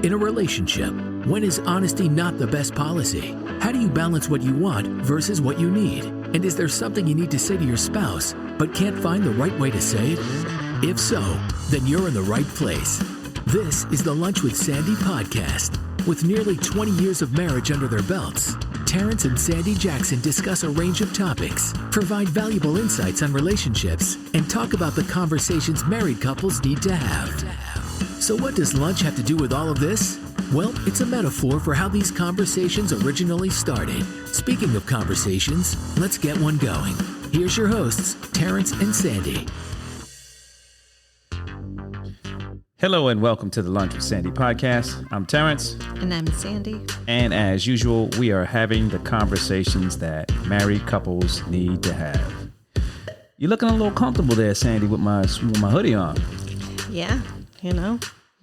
In a relationship, when is honesty not the best policy? How do you balance what you want versus what you need? And is there something you need to say to your spouse, but can't find the right way to say it? If so, then you're in the right place. This is the Lunch with Sandy podcast. With nearly 20 years of marriage under their belts, Terrance and Sandy Jackson discuss a range of topics, provide valuable insights on relationships, and talk about the conversations married couples need to have. So what does lunch have to do with all of this? Well, it's a metaphor for how these conversations originally started. Speaking of conversations, let's get one going. Here's your hosts, Terrance and Sandy. Hello and welcome to the Lunch with Sandy podcast. I'm Terrance. And I'm Sandy. And as usual, we are having the conversations that married couples need to have. You're looking a little comfortable there, Sandy, with my hoodie on. Yeah, you know.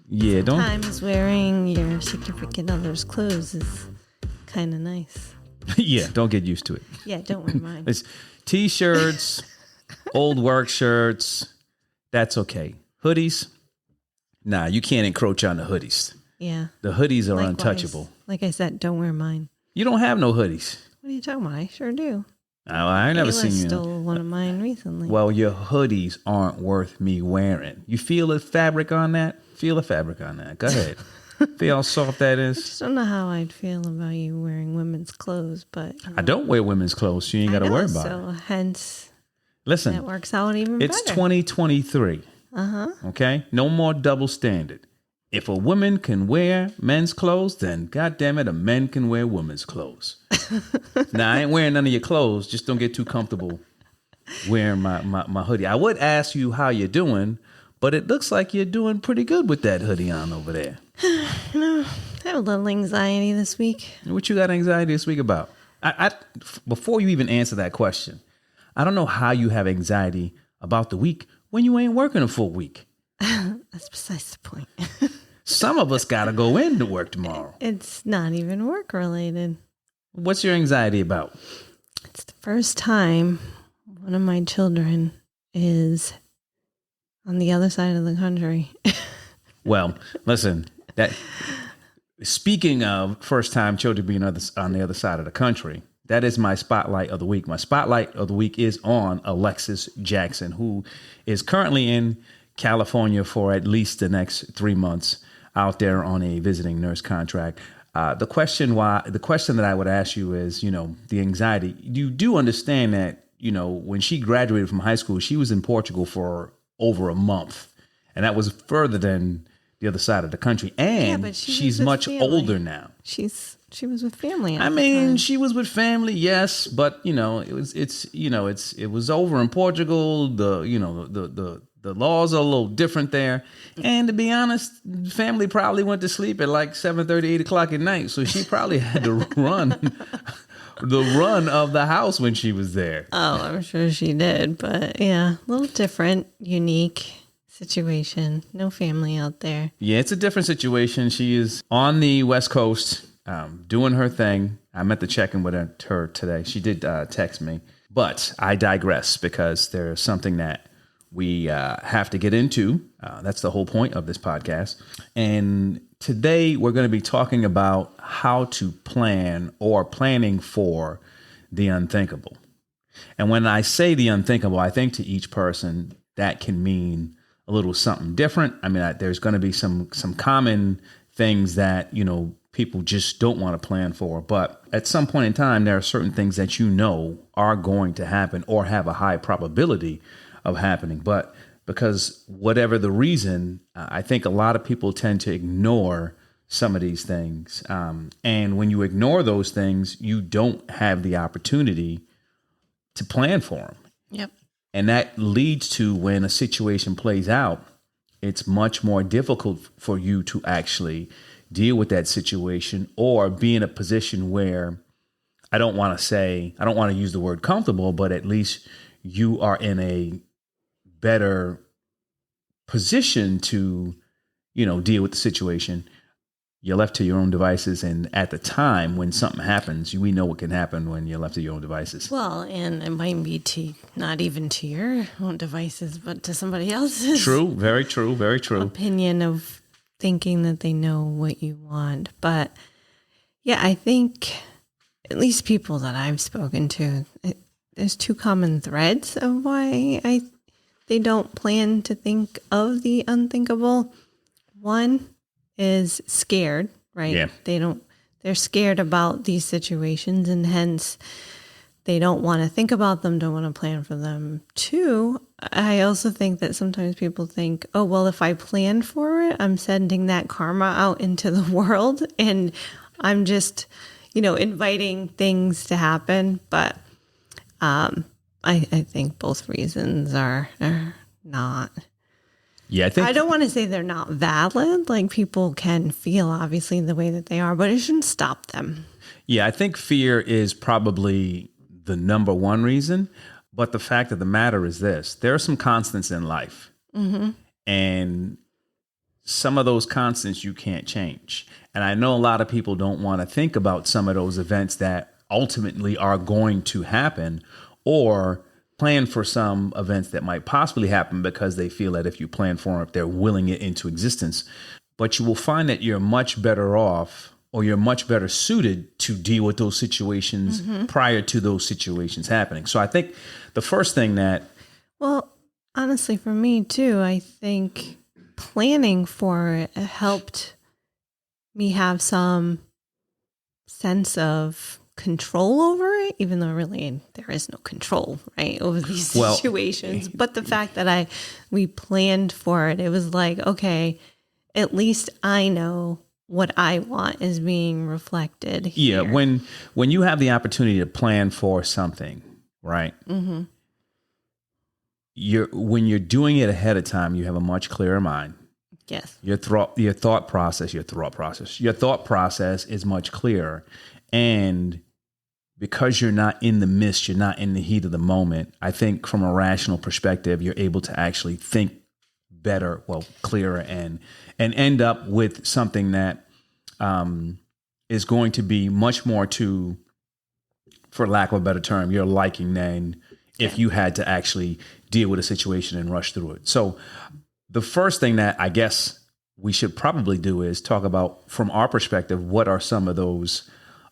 Yeah, sometimes wearing your significant other's clothes is kind of nice. Yeah, don't get used to it. Yeah, don't wear mine. It's t-shirts, old work shirts. That's okay. Hoodies. Nah, you can't encroach on the hoodies. Yeah. The hoodies are Likewise, untouchable. Like I said, don't wear mine. You don't have no hoodies. What are you talking about? I sure do. Oh, I ain't never seen you. Stole one of mine recently. Well, your hoodies aren't worth me wearing. You feel the fabric on that? Feel the fabric on that. Go ahead. Feel how soft that is? I just don't know how I'd feel about you wearing women's clothes, but... I don't wear women's clothes, so you ain't got to worry about it. So hence, listen, that works out even better. It's 2023. Uh-huh. Okay? No more double standard. If a woman can wear men's clothes, then goddammit, a man can wear women's clothes. Now, I ain't wearing none of your clothes. Just don't get too comfortable wearing my hoodie. I would ask you how you're doing, but it looks like you're doing pretty good with that hoodie on over there. You know, I have a little anxiety this week. What you got anxiety this week about? Before you even answer that question, I don't know how you have anxiety about the week when you ain't working a full week. That's besides the point. Some of us got to go into work tomorrow. It's not even work related. What's your anxiety about? It's the first time one of my children is on the other side of the country. Well, listen, speaking of first time children being on the other side of the country, that is my spotlight of the week. My spotlight of the week is on Alexis Jackson, who is currently in California for at least the next 3 months out there on a visiting nurse contract. The question that I would ask you is, the anxiety. You do understand that, when she graduated from high school, she was in Portugal for over a month, and that was further than the other side of the country. And but she's much older now. She was with family. She was with family, yes, but it was over in Portugal. The laws are a little different there. And to be honest, family probably went to sleep at like 7:30, 8 o'clock at night. So she probably had to run the run of the house when she was there. Oh, I'm sure she did. But yeah, a little different, unique situation. No family out there. Yeah, it's a different situation. She is on the West Coast doing her thing. I meant to check in with her today. She did text me. But I digress because there's something that we have to get into. That's the whole point of this podcast. And today we're going to be talking about how to plan or planning for the unthinkable. And when I say the unthinkable, I think to each person that can mean a little something different. I mean, there's going to be some common things that, people just don't want to plan for. But at some point in time, there are certain things that are going to happen or have a high probability of happening. But because whatever the reason, I think a lot of people tend to ignore some of these things. And when you ignore those things, you don't have the opportunity to plan for them. Yep. And that leads to when a situation plays out, it's much more difficult for you to actually deal with that situation or be in a position where I don't want to use the word comfortable, but at least you are in a better position to, deal with the situation. You're left to your own devices. And at the time when something happens, we know what can happen when you're left to your own devices. Well, and it might be not even to your own devices, but to somebody else's. True. Very true. Very true. Opinion of thinking that they know what you want. But yeah, I think at least people that I've spoken to, there's two common threads of why they don't plan to think of the unthinkable. One is scared, right? Yeah. They're scared about these situations, and hence they don't want to think about them, don't want to plan for them. Two, I also think that sometimes people think, oh, well, if I plan for it, I'm sending that karma out into the world and I'm just, inviting things to happen. But I think both reasons are not. Yeah, I don't want to say they're not valid. Like, people can feel obviously the way that they are, but it shouldn't stop them. Yeah, I think fear is probably the number one reason. But the fact of the matter is this: there are some constants in life. Mm-hmm. And some of those constants you can't change. And I know a lot of people don't want to think about some of those events that ultimately are going to happen, or plan for some events that might possibly happen because they feel that if you plan for them, they're willing it into existence. But you will find that you're much better off, or you're much better suited to deal with those situations prior to those situations happening. So I think the first thing that... Well, honestly, for me too, I think planning for it helped me have some sense of control over it, even though really there is no control, right, over these situations. But the fact that we planned for it, it was like, okay, at least I know what I want is being reflected here. Yeah, when you have the opportunity to plan for something, right? Mm-hmm. When you're doing it ahead of time, you have a much clearer mind. Yes. Your thought process is much clearer. And because you're not in the midst, you're not in the heat of the moment, I think from a rational perspective, you're able to actually think better, clearer, and end up with something that is going to be much more to, for lack of a better term, your liking than if you had to actually deal with a situation and rush through it. So the first thing that I guess we should probably do is talk about, from our perspective, what are some of those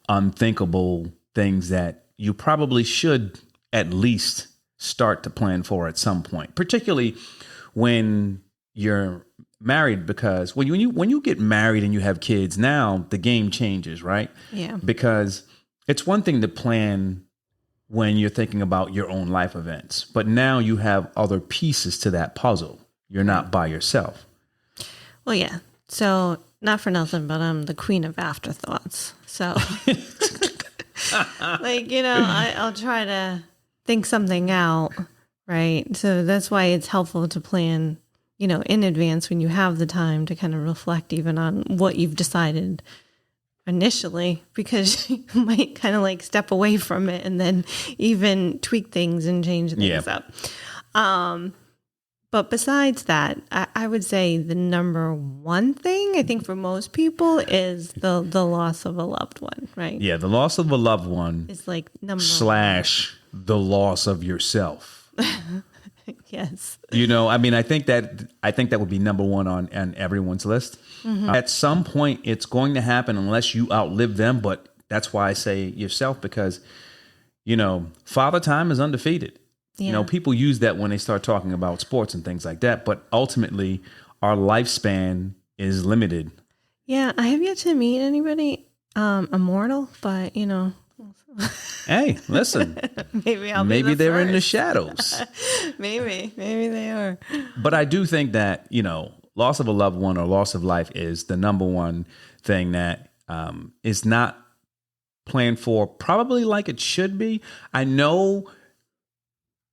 unthinkable things that you probably should at least start to plan for at some point, particularly when you're married, because when you get married and you have kids, now the game changes, right? Yeah. Because it's one thing to plan when you're thinking about your own life events, but now you have other pieces to that puzzle. You're not by yourself. Well, yeah. So not for nothing, but I'm the queen of afterthoughts. So I'll try to think something out, right? So that's why it's helpful to plan, in advance when you have the time to kind of reflect even on what you've decided initially, because you might kind of step away from it and then even tweak things and change things up. But besides that, I would say the number one thing I think for most people is the loss of a loved one, right? Yeah, the loss of a loved one is number / the loss of yourself. Yes. I think that would be number one on everyone's list. Mm-hmm. At some point, it's going to happen unless you outlive them. But that's why I say yourself, because, Father Time is undefeated. Yeah. People use that when they start talking about sports and things like that. But ultimately, our lifespan is limited. Yeah, I have yet to meet anybody immortal, but, Hey, listen. Maybe they're in the shadows. Maybe they are. But I do think that, loss of a loved one or loss of life is the number one thing that is not planned for probably like it should be. I know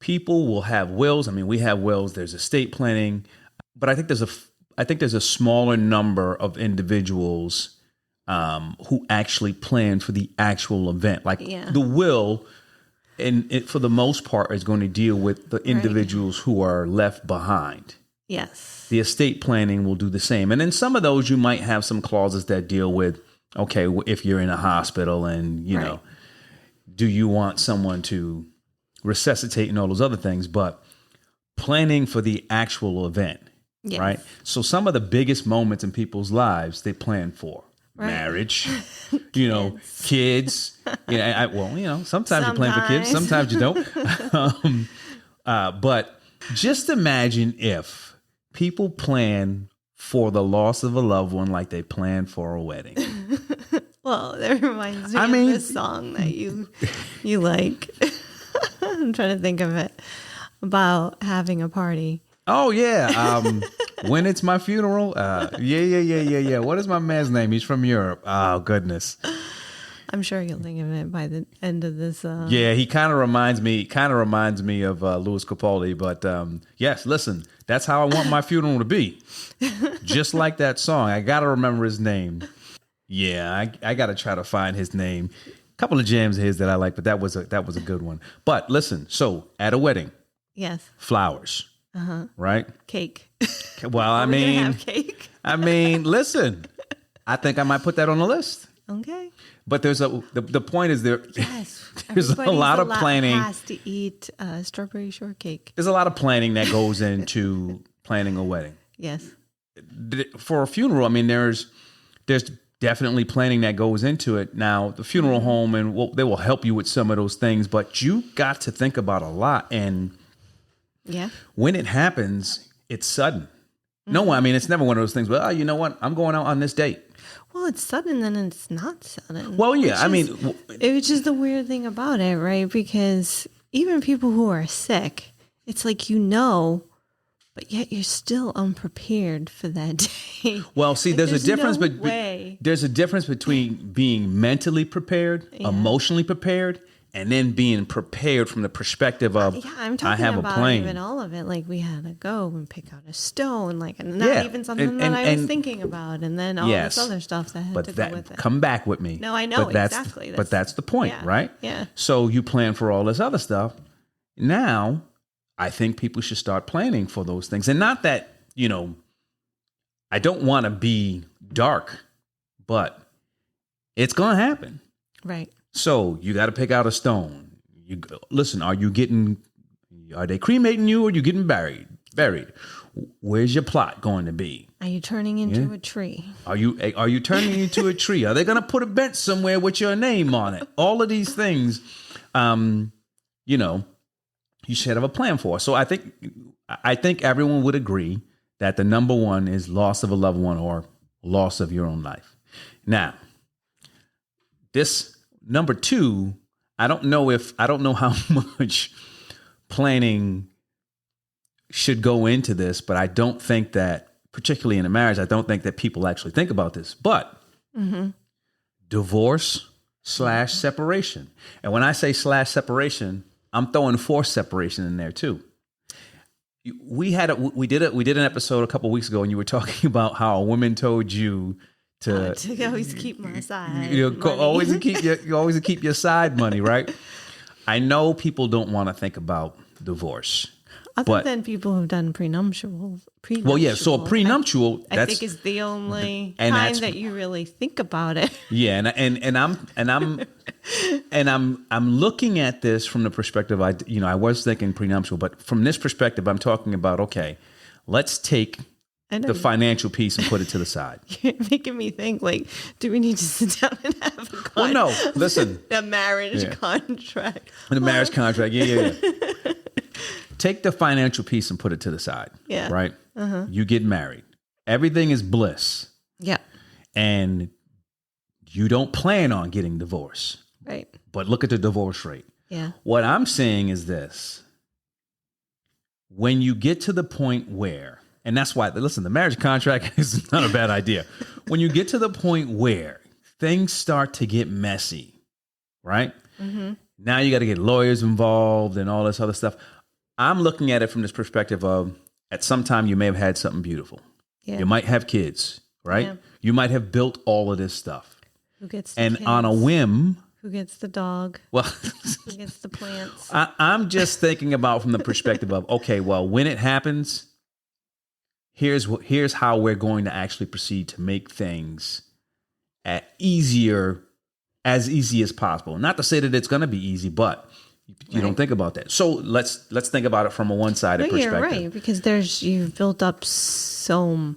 people will have wills. I mean, we have wills. There's estate planning, but I think there's a smaller number of individuals who actually plan for the actual event. The will, and it, for the most part, is going to deal with the individuals who are left behind. Yes. The estate planning will do the same. And then some of those, you might have some clauses that deal with, okay, if you're in a hospital and, do you want someone to resuscitate and all those other things? But planning for the actual event, Yes. right? So some of the biggest moments in people's lives they plan for. Right. Marriage, kids. Sometimes you plan for kids, sometimes you don't. But just imagine if people plan for the loss of a loved one like they plan for a wedding. Well, that reminds me of this song that you like. I'm trying to think of it, about having a party. Oh yeah. When it's my funeral. Yeah. What is my man's name? He's from Europe. Oh goodness. I'm sure you'll think of it by the end of this. Yeah, he kind of reminds me of Louis Capaldi. But yes, listen, that's how I want my funeral to be. Just like that song. I got to remember his name. Yeah, I got to try to find his name. A couple of jams of his that I like, but that was a good one. But listen, so at a wedding, yes, flowers, right? Cake. Well, Are we gonna have cake? Listen, I think I might put that on the list. Okay. But there's the point is there. Yes, there's a lot of planning. Has to eat strawberry shortcake. There's a lot of planning that goes into planning a wedding. Yes. For a funeral, there's definitely planning that goes into it. Now, the funeral home they will help you with some of those things, but you got to think about a lot. And when it happens, it's sudden. No one. It's never one of those things. Well, you know what? I'm going out on this date. Well, it's sudden and it's not sudden. Well, yeah. It's just the weird thing about it, right? Because even people who are sick, it's like but yet you're still unprepared for that day. Well, see, there's a difference. There's a difference between being mentally prepared, emotionally prepared, and then being prepared from the perspective of I'm talking I have about a plane. Even all of it. Like we had to go and pick out a stone, even something that I was thinking about, and then all this other stuff that had to go with it. Come back with me. No, I know exactly. But that's the point, right? Yeah. So you plan for all this other stuff. Now, I think people should start planning for those things, and not that I don't want to be dark, but it's going to happen, right? So you got to pick out a stone. Listen, are they cremating you or are you getting buried? Where's your plot going to be? Are you turning into a tree? Are you turning into a tree? Are they going to put a bench somewhere with your name on it? All of these things, you should have a plan for. So I think everyone would agree that the number one is loss of a loved one or loss of your own life. Now, this number two, I don't know how much planning should go into this, but I don't think that, particularly in a marriage, I don't think that people actually think about this. But divorce / separation. And when I say / separation, I'm throwing forced separation in there too. We did an episode a couple of weeks ago, and you were talking about how a woman told you to always keep my side. Always keep your side money, right? I know people don't want to think about divorce. Other than people who've done prenuptial. Well, yeah. So prenuptial, I think is the only time that you really think about it. Yeah, I'm looking at this from the perspective. I was thinking prenuptial, but from this perspective, I'm talking about okay. Let's take the financial piece and put it to the side. You're making me think, do we need to sit down and have a contract? Well, no, listen. The marriage contract. The marriage contract, yeah. Take the financial piece and put it to the side, right? You get married. Everything is bliss. Yeah. And you don't plan on getting divorced. Right. But look at the divorce rate. Yeah. What I'm saying is this. When you get to the point where, and that's why, listen, the marriage contract is not a bad idea. When you get to the point where things start to get messy, right? Now you got to get lawyers involved and all this other stuff. I'm looking at it from this perspective of at some time you may have had something beautiful. Yeah. You might have kids, right? Yeah. You might have built all of this stuff. Who gets the kids? On a whim. Who gets the dog? Well, who gets the plants? I'm just thinking about from the perspective of, okay, well, when it happens, here's how we're going to actually proceed to make things as easy as possible. Not to say that it's going to be easy, but You don't think about that. So let's think about it from a one-sided perspective. You're right, because you've built up so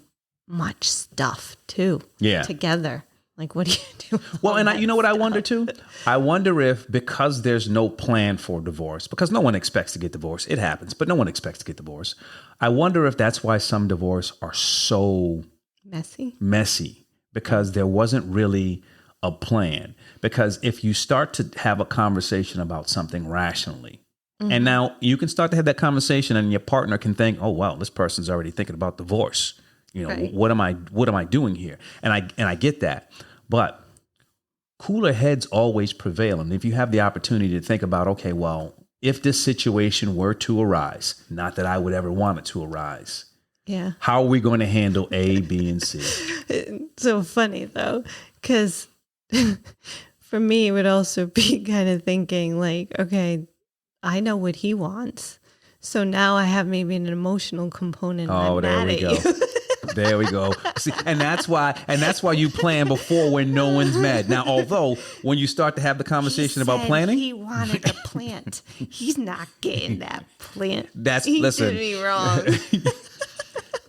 much stuff too. Yeah. Together. Like, what do you do? Well, and you know what I wonder too? I wonder if because there's no plan for divorce, because no one expects to get divorced. It happens, but no one expects to get divorced. I wonder if that's why some divorce are so messy, because there wasn't really a plan. Because if you start to have a conversation about something rationally, and now you can start to have that conversation and your partner can think, oh, wow, this person's already thinking about divorce. You know, right. what am I doing here? And I get that. But cooler heads always prevail. And if you have the opportunity to think about, okay, well, if this situation were to arise, not that I would ever want it to arise. Yeah. How are we going to handle A, B, and C? It's so funny though, because for me, it would also be kind of thinking like, okay, I know what he wants. So now I have maybe an emotional component. Oh, there we go. There we go. See, and that's why you plan before when no one's mad. Now, although when you start to have the conversation about planning, he wanted a plant. He's not getting that plant. Listen, did me wrong.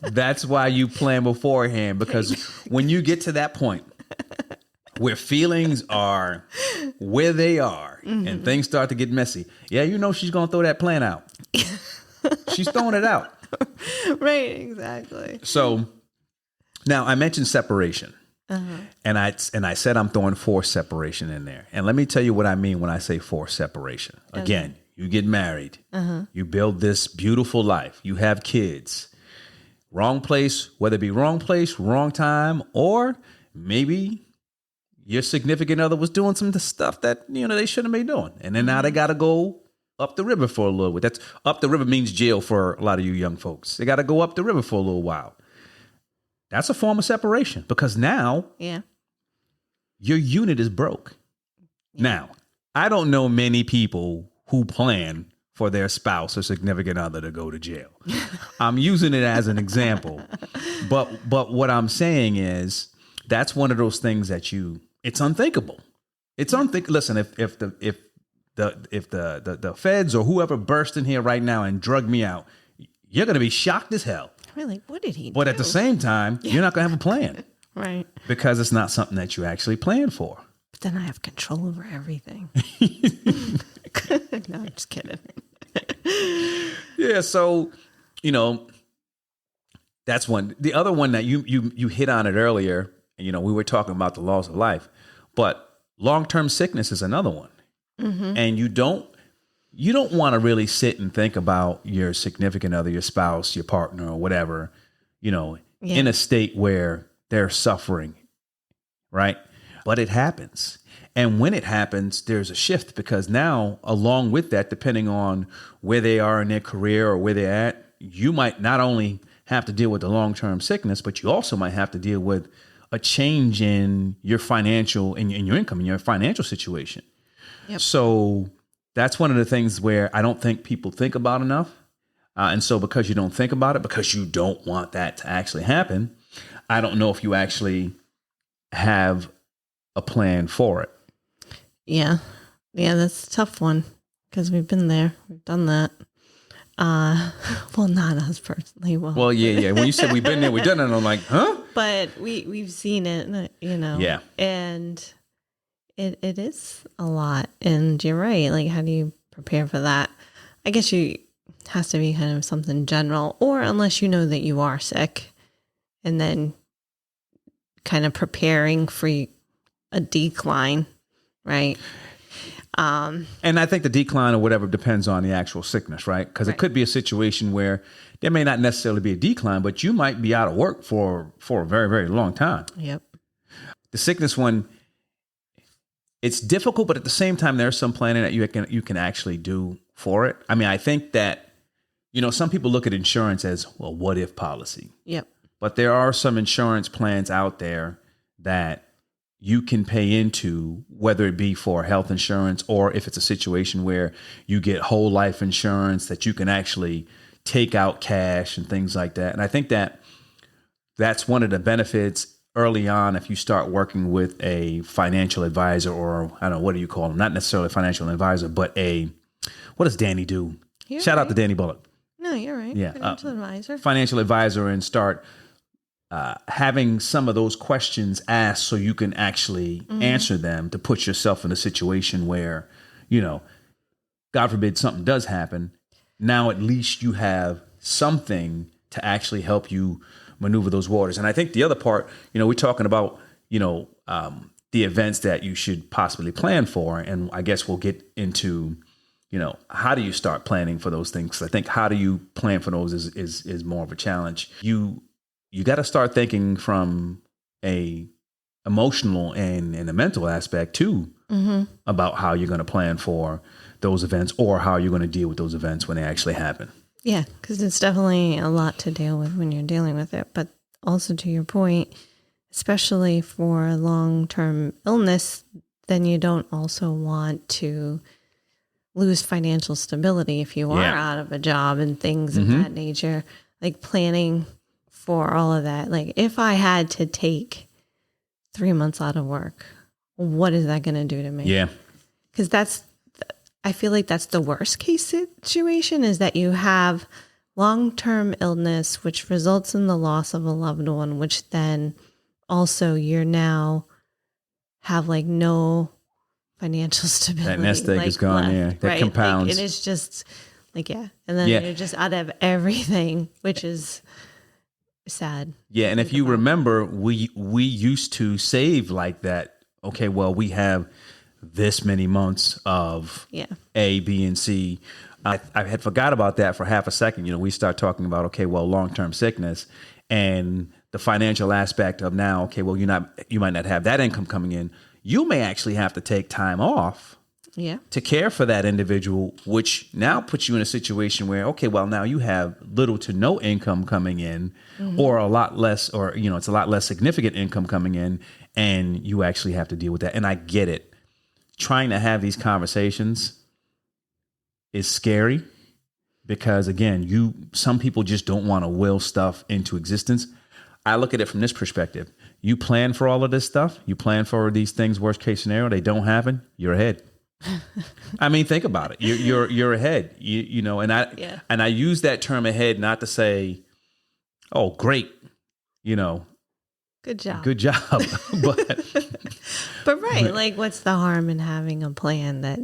That's why you plan beforehand, because when you get to that point where feelings are where they are and things start to get messy, she's going to throw that plant out. She's throwing it out. Right, exactly. So now I mentioned separation, and I said I'm throwing forced separation in there. And let me tell you what I mean when I say forced separation. Again, you get married, you build this beautiful life, you have kids. Wrong place, whether it be wrong place, wrong time, or maybe your significant other was doing some of the stuff that they shouldn't be doing, and then now they got to go up the river for a little bit. That's up the river means jail for a lot of you young folks. They got to go up the river for a little while. That's a form of separation, because now your unit is broke. Yeah. Now, I don't know many people who plan for their spouse or significant other to go to jail. I'm using it as an example. But what I'm saying is that's one of those things that it's unthinkable. It's unthinkable. Listen, if the feds or whoever burst in here right now and drug me out, you're going to be shocked as hell. Really? What did he do? But at the same time, you're not going to have a plan. Right. Because it's not something that you actually plan for. But then I have control over everything. No, I'm just kidding. Yeah, so, that's one. The other one that you hit on it earlier, we were talking about the loss of life, but long-term sickness is another one. And you don't want to really sit and think about your significant other, your spouse, your partner, or whatever, in a state where they're suffering, right? But it happens. And when it happens, there's a shift, because now, along with that, depending on where they are in their career or where they're at, you might not only have to deal with the long-term sickness, but you also might have to deal with a change in your financial, in your income, in your financial situation. Yep. So that's one of the things where I don't think people think about enough. And so because you don't think about it, because you don't want that to actually happen, I don't know if you actually have a plan for it. Yeah. Yeah, that's a tough one, because we've been there. We've done that. Well, not us personally. Well, yeah. When you said we've been there, we've done it, I'm like, huh? But we've seen it, Yeah. And it is a lot. And you're right. Like, how do you prepare for that? I guess has to be kind of something general, or unless you know that you are sick, and then kind of preparing for a decline, right? And I think the decline or whatever depends on the actual sickness, right? Because it could be a situation where there may not necessarily be a decline, but you might be out of work for a very, very long time. Yep. The sickness one, it's difficult, but at the same time, there's some planning that you can actually do for it. I mean, I think that, some people look at insurance as, well, what if policy? Yep. But there are some insurance plans out there that you can pay into, whether it be for health insurance, or if it's a situation where you get whole life insurance that you can actually take out cash and things like that. And I think that that's one of the benefits early on if you start working with a financial advisor, or I don't know, what do you call them? Not necessarily a financial advisor, but a what does Danny do? You're Shout out right. to Danny Bullock. No, you're right. Yeah, Financial advisor. Financial advisor, and start having some of those questions asked so you can actually answer them to put yourself in a situation where, God forbid something does happen. Now at least you have something to actually help you maneuver those waters. And I think the other part, we're talking about, the events that you should possibly plan for. And I guess we'll get into, how do you start planning for those things? 'Cause I think how do you plan for those is more of a challenge. You got to start thinking from a emotional and a mental aspect too, about how you're going to plan for those events or how you're going to deal with those events when they actually happen. Yeah, because it's definitely a lot to deal with when you're dealing with it. But also to your point, especially for long-term illness, then you don't also want to lose financial stability if you are out of a job and things of that nature, like planning for all of that. Like if I had to take 3 months out of work, what is that going to do to me? Yeah. Because I feel like that's the worst case situation, is that you have long-term illness, which results in the loss of a loved one, which then also you're now have like no financial stability. That nest egg is gone. left, That compounds. and it's just like, and then you're just out of everything, which is sad. Yeah, and if you remember, we used to save like that. Okay, well, we have this many months of A, B, and C. I had forgot about that for half a second. We start talking about, okay, well, long-term sickness and the financial aspect of now, okay, well, you might not have that income coming in. You may actually have to take time off to care for that individual, which now puts you in a situation where, okay, well, now you have little to no income coming in or a lot less, or, it's a lot less significant income coming in, and you actually have to deal with that. And I get it. Trying to have these conversations is scary because, again, some people just don't want to will stuff into existence. I look at it from this perspective. You plan for all of this stuff. You plan for these things. Worst case scenario, they don't happen. You're ahead. I mean, think about it. You're ahead. And I use that term ahead not to say, "Oh, great," Good job. Good job. But like, what's the harm in having a plan that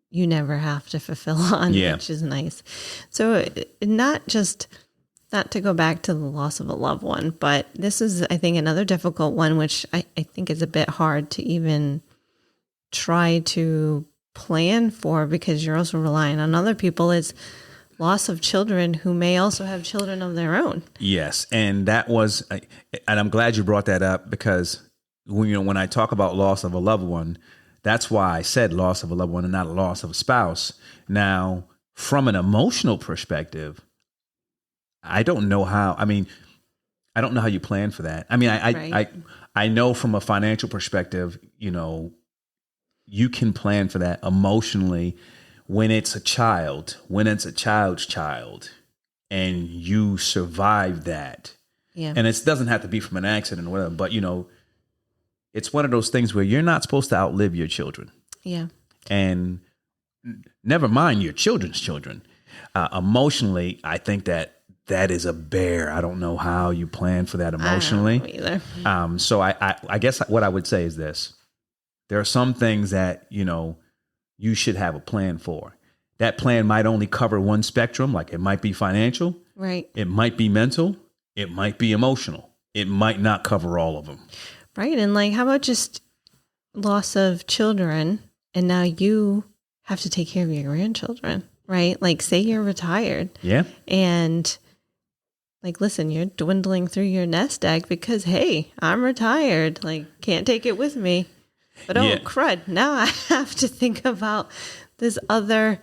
you never have to fulfill on, which is nice. So not to go back to the loss of a loved one, but this is, I think, another difficult one, which I think is a bit hard to even try to plan for, because you're also relying on other people, is loss of children who may also have children of their own. Yes. And and I'm glad you brought that up, because when I talk about loss of a loved one, that's why I said loss of a loved one and not a loss of a spouse. Now, from an emotional perspective, I don't know how you plan for that. I mean, I know from a financial perspective, you can plan for that emotionally when it's a child's child and you survive that. Yeah. And it doesn't have to be from an accident or whatever, but it's one of those things where you're not supposed to outlive your children. Yeah. And never mind your children's children. Emotionally, I think that is a bear. I don't know how you plan for that emotionally. I don't know either. So I guess what I would say is this. There are some things that, you should have a plan for. That plan might only cover one spectrum, like it might be financial. Right. It might be mental. It might be emotional. It might not cover all of them. Right. And like, how about just loss of children, and now you have to take care of your grandchildren, right? Like, say you're retired. Yeah. And like, listen, you're dwindling through your nest egg because, hey, I'm retired. Like, can't take it with me. But crud, now I have to think about this other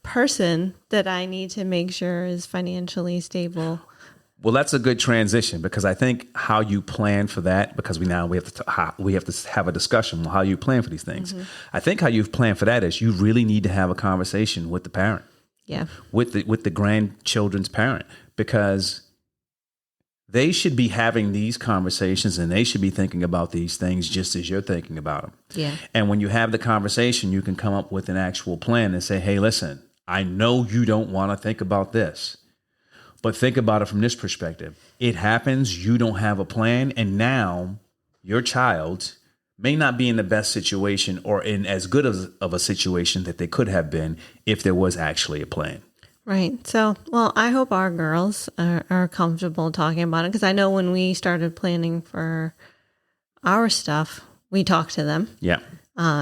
person that I need to make sure is financially stable. Well, that's a good transition, because I think how you plan for that, because we have to have a discussion on how you plan for these things. Mm-hmm. I think how you plan for that is you really need to have a conversation with the parent. Yeah. With the grandchildren's parent, because they should be having these conversations and they should be thinking about these things just as you're thinking about them. Yeah. And when you have the conversation, you can come up with an actual plan and say, hey, listen, I know you don't want to think about this, but think about it from this perspective. It happens, you don't have a plan, and now your child may not be in the best situation or in as good of a situation that they could have been if there was actually a plan. Right. So, well, I hope our girls are comfortable talking about it, because I know when we started planning for our stuff, we talked to them. Yeah.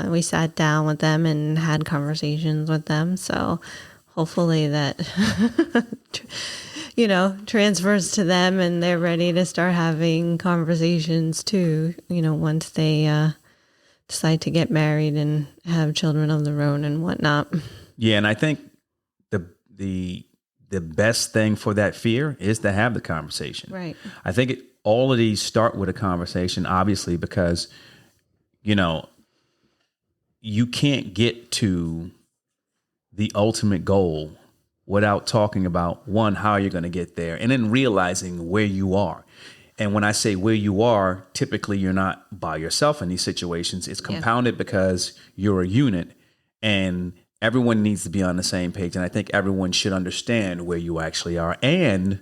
We sat down with them and had conversations with them. So hopefully that, transfers to them and they're ready to start having conversations too, once they decide to get married and have children of their own and whatnot. Yeah. And I think the best thing for that fear is to have the conversation. Right. I think all of these start with a conversation, obviously, because, you can't get to the ultimate goal without talking about, one, how you're going to get there, and then realizing where you are. And when I say where you are, typically you're not by yourself in these situations. It's compounded because you're a unit and everyone needs to be on the same page. And I think everyone should understand where you actually are and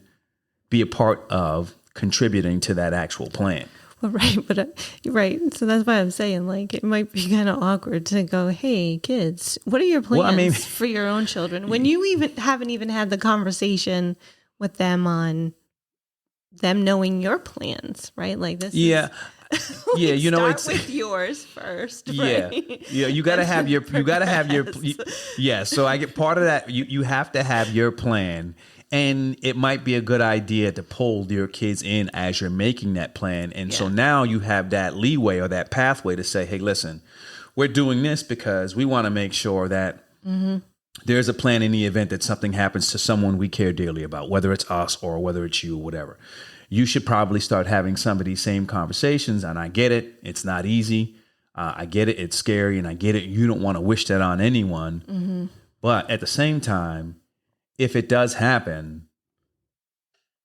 be a part of contributing to that actual plan. Well, right. But right. So that's why I'm saying, like, it might be kind of awkward to go, hey, kids, what are your plans for your own children? When you haven't even had the conversation with them on them knowing your plans, right? Like this. Yeah. Yeah, start with yours first. Yeah, right? Yeah. You gotta have your. Yeah. So I get part of that. You have to have your plan, and it might be a good idea to pull your kids in as you're making that plan. And so now you have that leeway or that pathway to say, hey, listen, we're doing this because we want to make sure that there's a plan in the event that something happens to someone we care dearly about, whether it's us or whether it's you or whatever. You should probably start having some of these same conversations. And I get it. It's not easy. I get it. It's scary. And I get it. You don't want to wish that on anyone. Mm-hmm. But at the same time, if it does happen,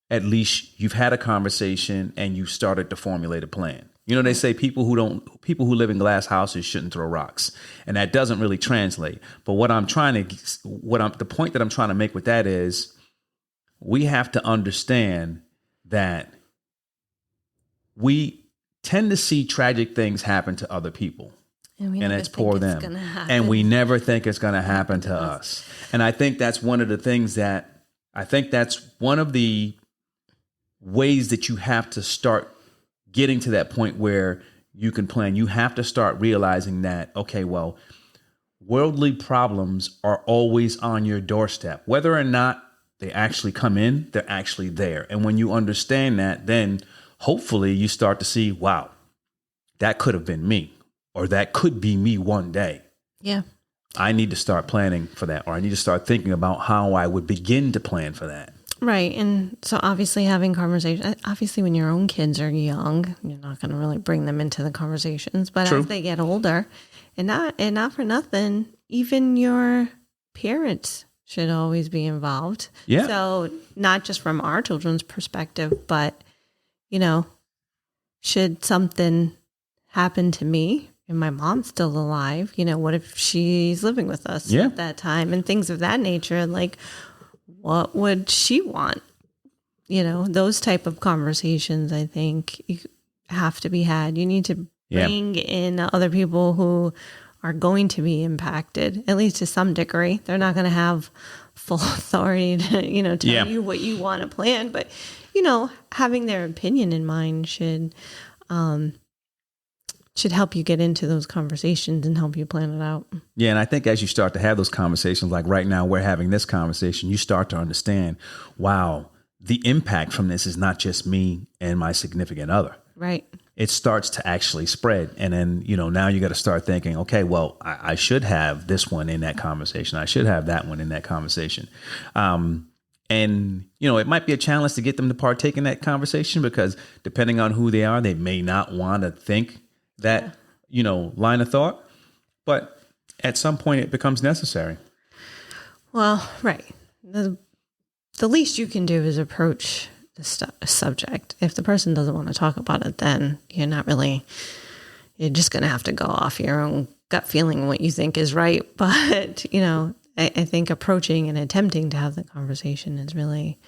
at least you've had a conversation and you started to formulate a plan. They say people who live in glass houses shouldn't throw rocks, and that doesn't really translate. But the point that I'm trying to make with that is we have to understand that we tend to see tragic things happen to other people. And it's for them. And we never think it's going to happen to us. And I think that's one of the things that's one of the ways that you have to start getting to that point where you can plan. You have to start realizing that, okay, well, worldly problems are always on your doorstep. Whether or not they actually come in, they're actually there. And when you understand that, then hopefully you start to see, wow, that could have been me. Or that could be me one day. Yeah. I need to start planning for that, or I need to start thinking about how I would begin to plan for that. Right. And so obviously having conversations, obviously when your own kids are young, you're not going to really bring them into the conversations, but True. As they get older, and not for nothing, even your parents should always be involved. Yeah. So not just from our children's perspective, but, should something happen to me, and my mom's still alive, what if she's living with us at that time, and things of that nature, like what would she want? Those type of conversations, I think, have to be had. You need to bring in other people who are going to be impacted, at least to some degree. They're not going to have full authority to, tell you what you want to plan, but, having their opinion in mind should help you get into those conversations and help you plan it out. Yeah. And I think as you start to have those conversations, like right now we're having this conversation, you start to understand, wow, the impact from this is not just me and my significant other. Right. It starts to actually spread. And then, now you got to start thinking, okay, well, I should have this one in that conversation. I should have that one in that conversation. And, it might be a challenge to get them to partake in that conversation because depending on who they are, they may not want to think that, line of thought, but at some point it becomes necessary. Well, right. The least you can do is approach the subject. If the person doesn't want to talk about it, then you're just going to have to go off your own gut feeling what you think is right. But, I think approaching and attempting to have the conversation is really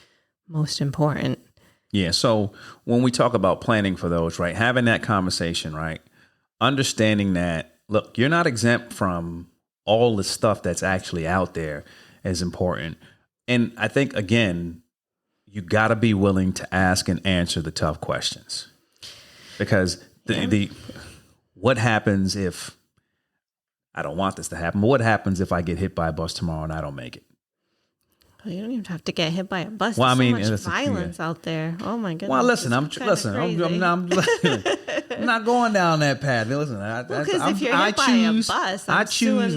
most important. Yeah. So when we talk about planning for those, right, having that conversation, right, understanding that, look, you're not exempt from all the stuff that's actually out there is important. And I think, again, you got to be willing to ask and answer the tough questions, because the what happens if I don't want this to happen, but what happens if I get hit by a bus tomorrow and I don't make it? Well, you don't even have to get hit by a bus. Well, There's I mean, so much violence out there. Oh my goodness. Well, listen, I'm not going down that path. Listen, if you're hit by a bus, I choose.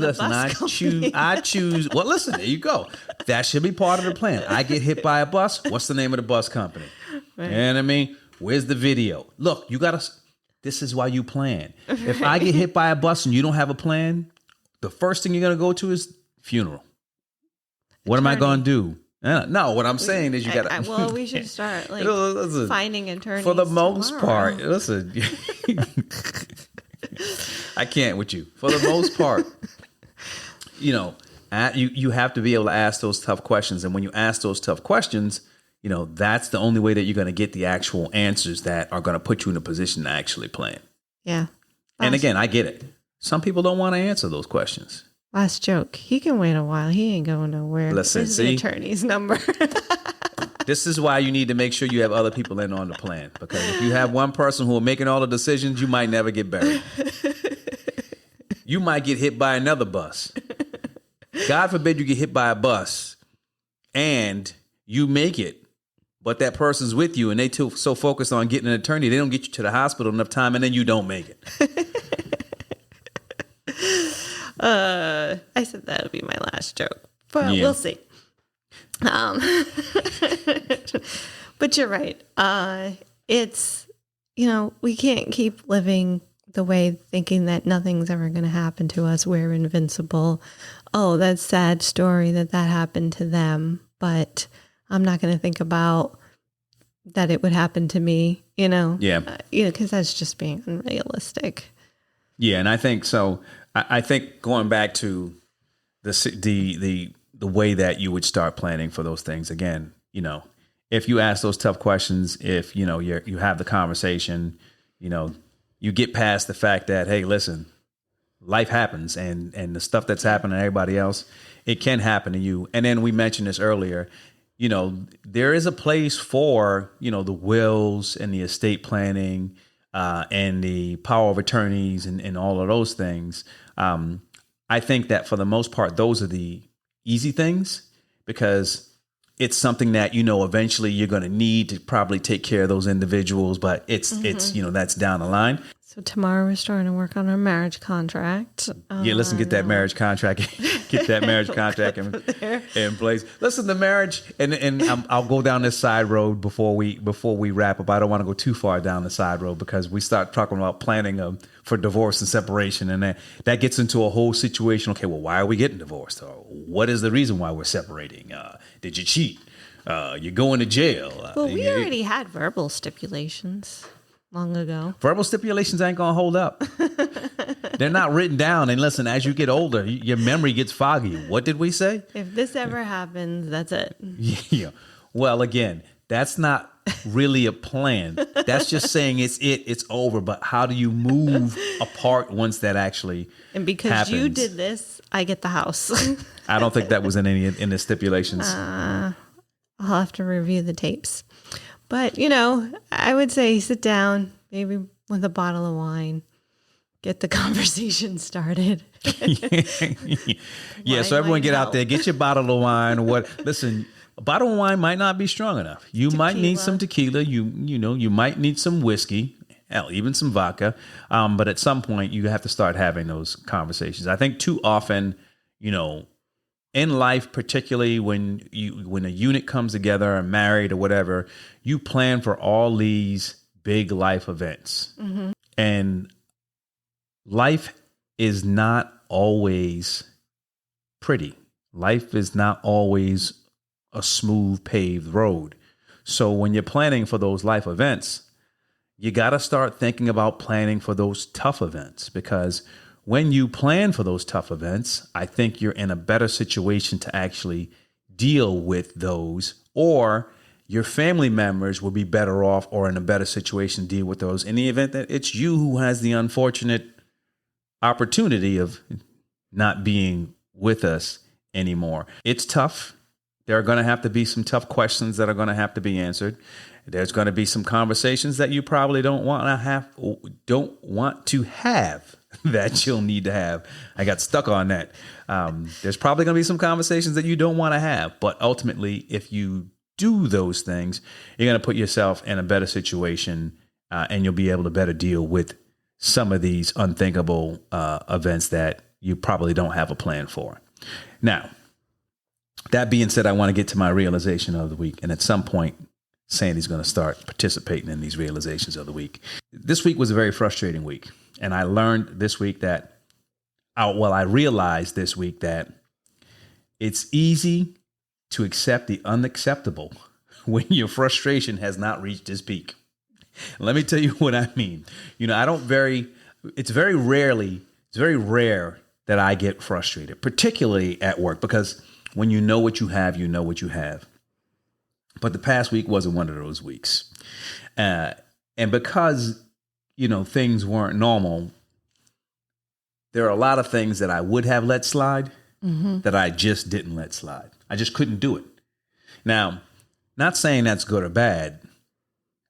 Well, listen, there you go. That should be part of the plan. I get hit by a bus. What's the name of the bus company? Right. You know what I mean? Where's the video? Look, you gotta. This is why you plan. If I get hit by a bus and you don't have a plan, the first thing you're gonna go to is funeral. What am I going to do? No, what I'm saying is you got to... Well, we should start finding attorneys for the most tomorrow. part. Listen, I can't with you. For the most part, you have to be able to ask those tough questions. And when you ask those tough questions, that's the only way that you're going to get the actual answers that are going to put you in a position to actually plan. Yeah. And again, I get it. Some people don't want to answer those questions. Last joke. He can wait a while. He ain't going nowhere. Listen, Where's the attorney's number? This is why you need to make sure you have other people in on the plan. Because if you have one person who are making all the decisions, you might never get buried. You might get hit by another bus. God forbid you get hit by a bus and you make it, but that person's with you and they too so focused on getting an attorney, they don't get you to the hospital enough time, and then you don't make it. I said that would be my last joke, but we'll see. But you're right. It's, we can't keep living the way thinking that nothing's ever going to happen to us. We're invincible. Oh, that's a sad story that happened to them, but I'm not going to think about that it would happen to me, Yeah. Because that's just being unrealistic. Yeah. And I think so. I think going back to the way that you would start planning for those things, again, if you ask those tough questions, if, you have the conversation, you get past the fact that, hey, listen, life happens and the stuff that's happening to everybody else, it can happen to you. And then we mentioned this earlier, there is a place for, the wills and the estate planning and the power of attorneys and all of those things. I think that for the most part, those are the easy things, because it's something that, eventually you're going to need to probably take care of those individuals, but it's that's down the line. So tomorrow we're starting to work on our marriage contract. Listen, get that marriage contract, in place. Listen, the marriage, and I'll go down this side road before we wrap up. I don't want to go too far down the side road, because we start talking about planning for divorce and separation, and that gets into a whole situation. Okay, well, why are we getting divorced? Or what is the reason why we're separating? Did you cheat? You're going to jail. Well, we already had verbal stipulations long ago. Verbal stipulations ain't gonna hold up. They're not written down. And listen, as you get older, your memory gets foggy. What did we say? If this ever happens, that's it. Yeah. Well, again, that's not really a plan. That's just saying it's over. But how do you move apart once that actually And because happens? you did this, I get the house. I don't think that was in the stipulations. I'll have to review the tapes. But, I would say sit down, maybe with a bottle of wine, get the conversation started. Yeah, so everyone get out there, get your bottle of wine. Listen, a bottle of wine might not be strong enough. You might need some tequila. You might need some whiskey, hell, even some vodka. But at some point, you have to start having those conversations. I think too often, in life, particularly when a unit comes together or married or whatever, you plan for all these big life events. Mm-hmm. And life is not always pretty. Life is not always a smooth paved road. So when you're planning for those life events, you got to start thinking about planning for those tough events, because when you plan for those tough events, I think you're in a better situation to actually deal with those, or your family members will be better off or in a better situation to deal with those in the event that it's you who has the unfortunate opportunity of not being with us anymore. It's tough. There are going to have to be some tough questions that are going to have to be answered. There's going to be some conversations that you probably don't want to have that you'll need to have. I got stuck on that. There's probably going to be some conversations that you don't want to have, but ultimately, if you do those things, you're going to put yourself in a better situation, and you'll be able to better deal with some of these unthinkable events that you probably don't have a plan for. Now, that being said, I want to get to my realization of the week. And at some point, Sandy's going to start participating in these realizations of the week. This week was a very frustrating week. And I learned this week I realized this week that it's easy to accept the unacceptable when your frustration has not reached its peak. Let me tell you what I mean. It's very rare that I get frustrated, particularly at work, because when you know what you have, you know what you have. But the past week wasn't one of those weeks. And because, things weren't normal, there are a lot of things that I would have let slide that I just didn't let slide. I just couldn't do it. Now, not saying that's good or bad.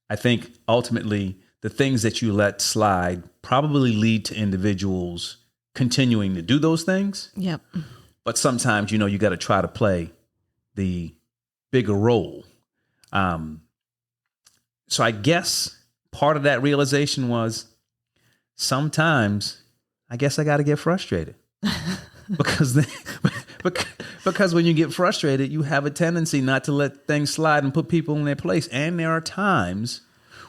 I think ultimately the things that you let slide probably lead to individuals continuing to do those things. Yep. But sometimes, you got to try to play the bigger role. So I guess part of that realization was sometimes I guess I got to get frustrated because when you get frustrated, you have a tendency not to let things slide and put people in their place. And there are times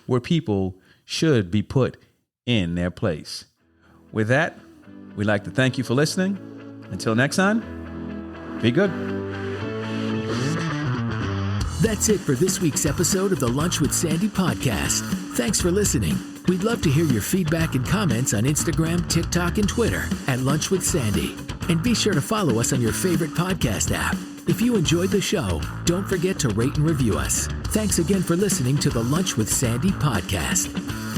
where people should be put in their place. With that, we'd like to thank you for listening. Until next time, be good. That's it for this week's episode of the Lunch with Sandy podcast. Thanks for listening. We'd love to hear your feedback and comments on Instagram, TikTok, and Twitter at Lunch with Sandy. And be sure to follow us on your favorite podcast app. If you enjoyed the show, don't forget to rate and review us. Thanks again for listening to the Lunch with Sandy podcast.